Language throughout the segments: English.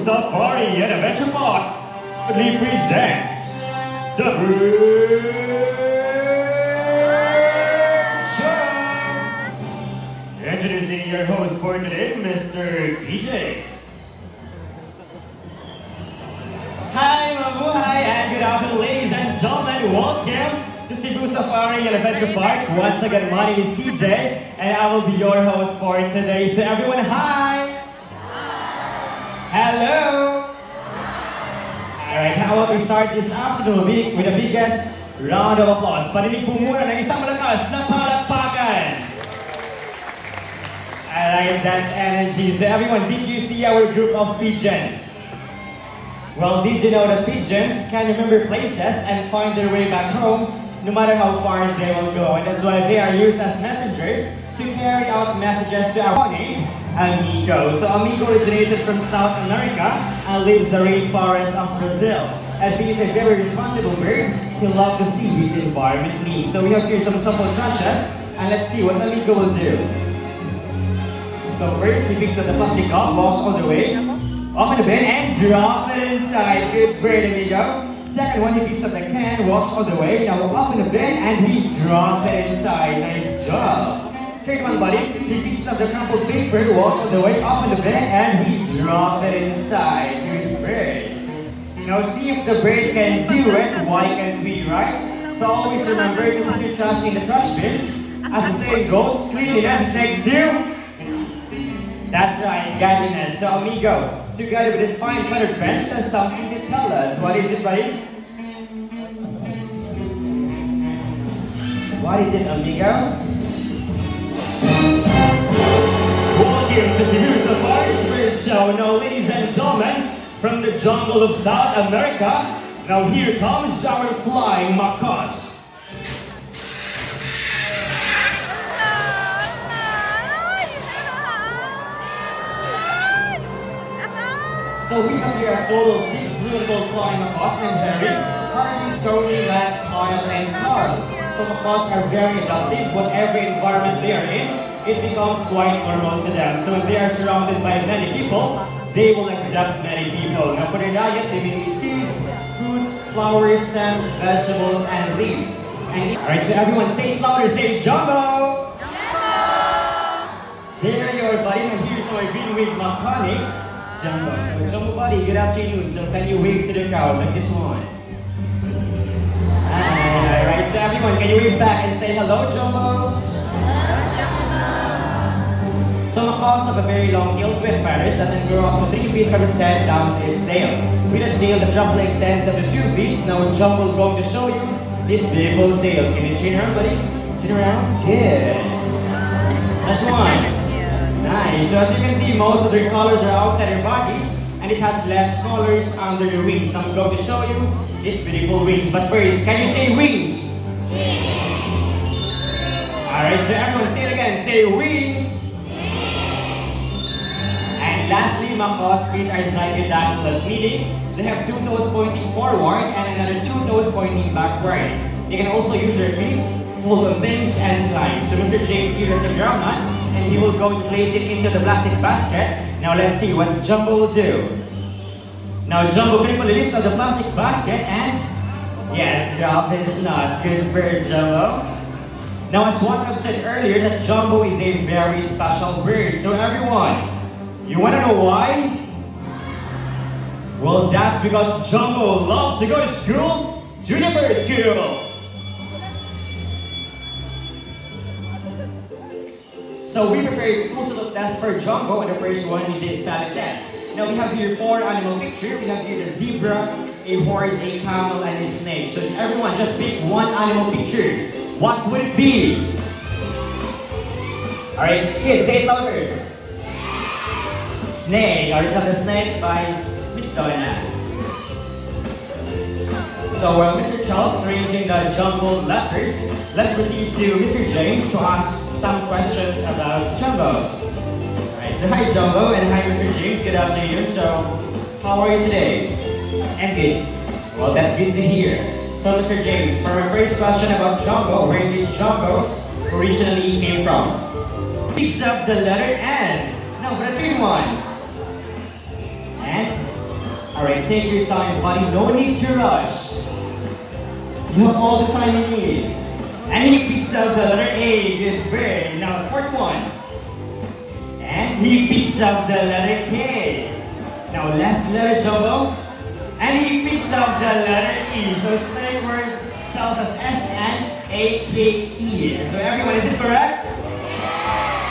Safari and Adventure Park proudly presents the Bird Show. Introducing your host for today, Mr. PJ. Hi, mabuhay, and good afternoon, ladies and gentlemen. Welcome to Cebu Safari and Adventure Park. Once again, my name is PJ, and I will be your host for today. So everyone, hi! Hello! Alright, how about we start this afternoon with the biggest round of applause. Parinig po muna ng isang malakas na palakpakan. I like that energy. So everyone, did you see our group of pigeons? Well, did you know that pigeons can remember places and find their way back home no matter how far they will go? And that's why they are used as messengers to carry out messages to our name, Amigo. So Amigo originated from South America and lives in the rainforest of Brazil. As he is a very responsible bird, he loves to see his environment clean. So we have here some sample trashes, and let's see what Amigo will do. So first, he picks up the plastic cup, walks all the way, open the bin, and drop it inside. Good bird, Amigo. Second one, he picks up the can, walks all the way, now open the bin, and he drops it inside. Nice job. Third one, buddy, he picks up the crumpled paper, walks all the way, open the bin, and he drops it inside. Good bird. Now see if the bird can do it, why can't we, right? So always remember to put your trash in the trash bins. As the saying goes, cleanliness is next to... That's right, godliness. So Amigo, together with his fine feathered friends, has something to tell us. What is it, buddy? What is it, Amigo? Welcome to Cebu Safari Spirit Show. Now, ladies and gentlemen, from the jungle of South America, now here comes our flying macaws. So we have here a total of 6 beautiful flying macaws named Harry, Hardy, Tony, Matt, Kyle, and Carl. So macaws are very adaptive. Whatever environment they are in, it becomes quite normal to them. So if they are surrounded by many people, they will accept many people. Now for their diet, they will eat seeds, fruits, flowers, stems, vegetables, and leaves. Alright, so everyone say it louder, say Jumbo! Jumbo! There you are, buddy. And here's my green wig macaw, Jumbo. So Jumbo buddy, good afternoon. So can you wave to the crowd like this one? Alright, so everyone, can you wave back and say hello, Jumbo? So macaws have a very long tail with feathers that can grow up to 3 feet from its head down to its tail. With a tail that roughly extends up to 2 feet, now Jumbo is going to show you this beautiful tail. Can you turn around, buddy? Turn around. Good. That's one. Nice. So as you can see, most of their colors are outside their bodies, and it has less colors under the wings. So I'm going to show you these beautiful wings. But first, can you say wings? Wings. Alright, so everyone say it again. Say wings. And lastly, macaws' feet are zygodantalus, meaning they have 2 toes pointing forward and another 2 toes pointing backward. They can also use their feet, pull the wings, and climb. So Mr. James here has a groundnut, and he will go to place it into the plastic basket. Now let's see what Jumbo will do. Now Jumbo carefully lifts up the plastic basket and yes, drop his nut. Good bird, Jumbo. Now as what I've said earlier, that Jumbo is a very special bird. So everyone, you want to know why? Well, that's because Jumbo loves to go to school, to the bird school. So we prepared 2 sort of tests for Jumbo, and the first one is a static test. Now we have here 4 animal pictures. We have here the zebra, a horse, a camel, and a snake. So everyone just pick one animal picture. What would it be? Alright, kids, say it louder. Snake. Alright, so the snake by Miss Donna. So while Mr. Charles is arranging the jumbled letters, let's proceed to Mr. James to ask some questions about Jumbo. Alright, so hi Jumbo and hi Mr. James, good afternoon. So, how are you today? I'm good. Well, that's good to hear. So Mr. James, for our first question about Jumbo, where did Jumbo originally came from? Picks up the letter N. No, but a third one. And Alright, take your time, buddy. No need to rush. You have all the time you need. And he picks up the letter A. Good bird. Now, fourth one. And he picks up the letter K. Now, last letter, Jumbo. And he picks up the letter E. So, same word spells as S-N-A-K-E. So, everyone, is it correct?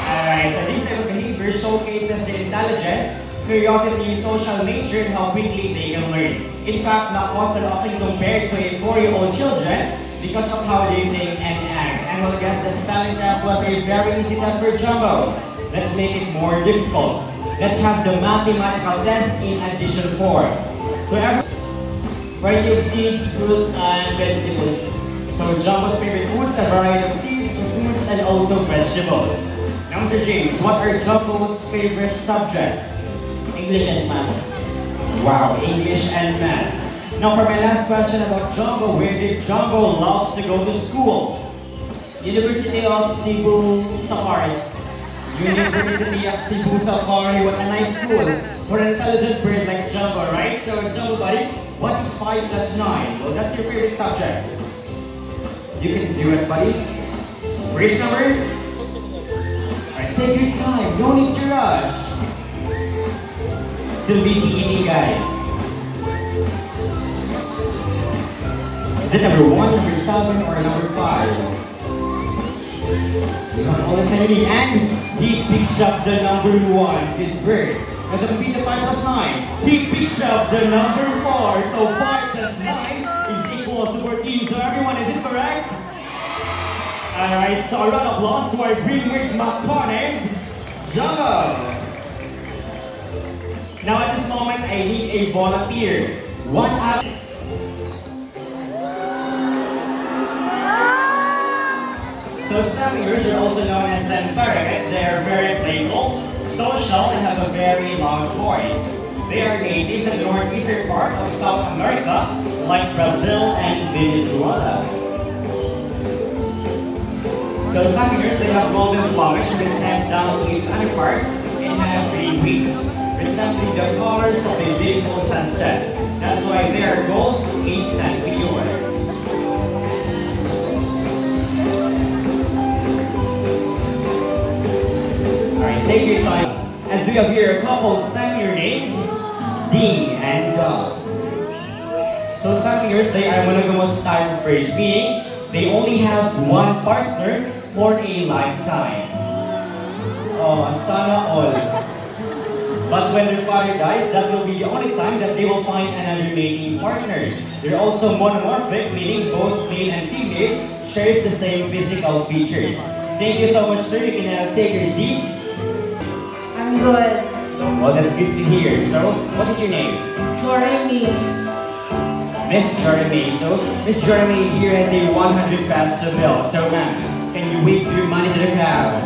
Alright, so this type of behavior showcases the intelligence, curiosity, social nature, and how quickly they can learn. In fact, Nakos are often compared to a 4-year-old children because of how they think and act. And we'll guess the spelling test was a very easy test for Jumbo. Let's make it more difficult. Let's have the mathematical test in addition 4. So every variety of seeds, fruits, and vegetables. So Jumbo's favorite foods, a variety of seeds, fruits, and also vegetables. Now, Mr. James, what are Jumbo's favorite subject? English and math. Wow, English and math. Now, for my last question about Jumbo, where did Jumbo loves to go to school? University of Cebu Safari. University of Cebu Safari, what a nice school for an intelligent bird like Jumbo, right? So, Jumbo buddy, what is 5 plus 9? Well, that's your favorite subject. You can do it, buddy. Which number? Alright, take your time, no need to rush. Still busy eating, guys. Is it number 1, number 7, or number 5? You have all the time you need, and he picks up the number 1. Good bird. Now that would be the 5 plus 9. He picks up the number 4. So 5 plus 9 is equal to 14. So everyone, is it correct? Alright, so a round of applause to our Greenwood McConnell, Jumbo. Now at this moment, I need a volunteer. 1 out. So Samoyeds are also known as Semparagots. They are very playful, social, and have a very loud voice. They are natives in the northeastern part of South America, like Brazil and Venezuela. So Samoyeds, they have golden plumage which sent down to its underparts and have green wings, resembling the colors of a beautiful sunset. That's why they are called a Samoyed. Take your time. As we have here a couple sang your name, Dean and Doug. So Samoyeds, they are monogamous type of birds, meaning they only have one partner for a lifetime. Oh, sana all. But when their father dies, that will be the only time that they will find another mating partner. They're also monomorphic, meaning both male and female shares the same physical features. Thank you so much, sir. You can now take your seat. I'm good. Well, that's good to hear. So, what is your name? Jeremy. Miss Jeremy. So, Miss Jeremy here has a 100 peso bill. So, ma'am, can you wave your money to the crowd?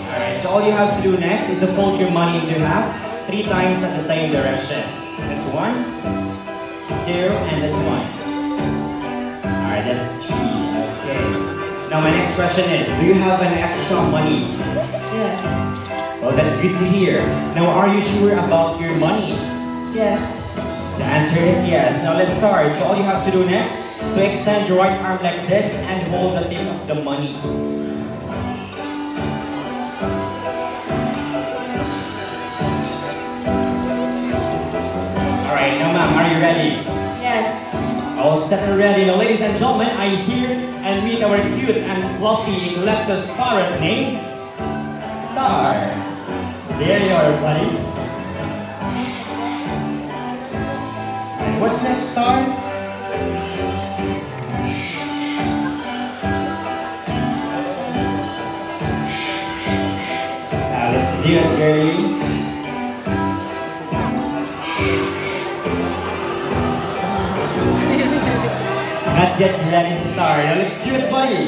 Alright, so all you have to do next is to fold your money into half 3 times at the same direction. That's 1, 2, and that's 1. Alright, that's 3. Okay. Now, my next question is, do you have an extra money? Yes. Well, that's good to hear. Now, are you sure about your money? Yes. The answer is yes. Now, let's start. So, all you have to do next, to extend your right arm like this and hold the tip of the money. Alright, now ma'am, are you ready? Yes. All set and ready. Now, ladies and gentlemen, I here and meet our cute and fluffy leptos parrot named Star. There you are, buddy. And what's next, Star? Now let's do it, girlie. Not yet ready to start. Now let's do it, buddy.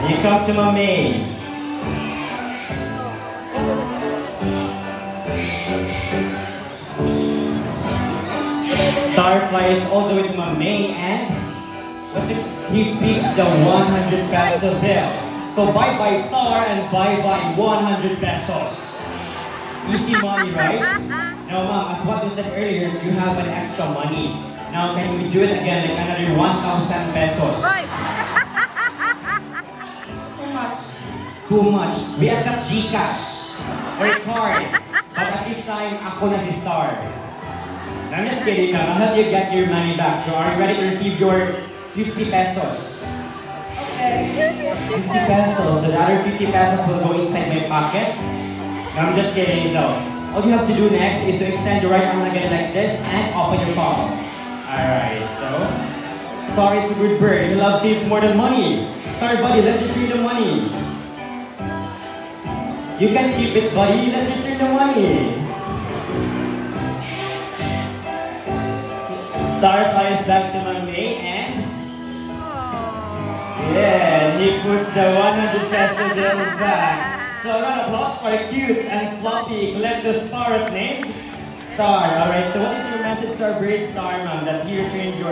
You come to my maid. Star flies all the way to my maid and he picks the 100 peso bill. So bye-bye Star and bye-bye 100 pesos. Easy money, right? No, ma'am, as what you said earlier, you have an extra money. Now, can we do it again, like another 1,000 pesos? Too much. Too much. We accept GCash or card. But at this time, ako na si Star. No, I'm just kidding now. I'll help you get your money back. So are you ready to receive your 50 pesos? Okay. 50 pesos. So the other 50 pesos will go inside my pocket. No, I'm just kidding. So all you have to do next is to extend your right arm again like this and open your palm. Alright, so Star is a good bird. He loves seeds more than money. Star, buddy, let's retrieve the money. You can keep it, buddy. Let's return the money. Star flies back to my mate and yeah, he puts the 100 peso bill back. So round of applause for a cute and floppy collector star named Star. Alright, so what is your message to our great Star, ma'am, that you returned your